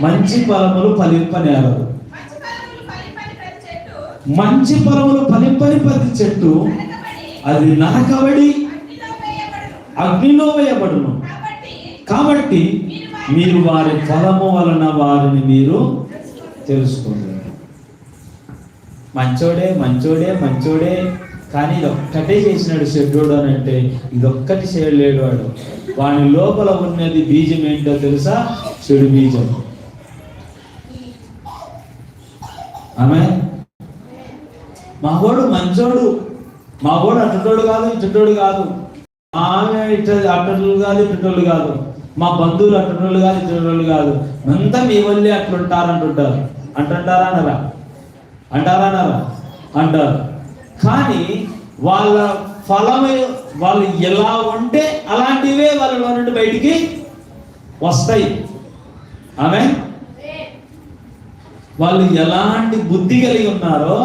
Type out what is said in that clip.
మంచి ఫలములు ఫలింపనేరదు. మంచి ఫలములు ఫలింపని ప్రతి చెట్టు అది నరకబడి అగ్నిలో వేయబడును. కాబట్టి మీరు వారి ఫలము వలన వారిని మీరు తెలుసుకోండి. మంచోడే మంచోడే మంచోడే కానీ ఇదొక్కటే చేసినాడు చెడ్డోడు అని అంటే ఇదొక్కటి చేయలేడు వాడు. వాని లోపల ఉన్నది బీజం ఏంటో తెలుసా? చెడు బీజం. ఆమె మావాడు మంచోడు, మావాడు అట్టోడు కాదు ఇట్టోడు కాదు, ఆమె అట్టోళ్ళు కాదు ఇట్టోళ్ళు కాదు, మా బంధువులు అట్టోళ్ళు కాదు ఇట్టోళ్ళు కాదు, అంతా మీ వల్లే అట్లుంటారంటుంటారు. అంటారా అనరా? అంటారా అనరా? అంటారు. కానీ వాళ్ళ ఫలమే వాళ్ళు ఎలా ఉంటే అలాంటివే వాళ్ళలో నుండి బయటికి వస్తాయి. ఆమె వాళ్ళు ఎలాంటి బుద్ధి కలిగి ఉన్నారో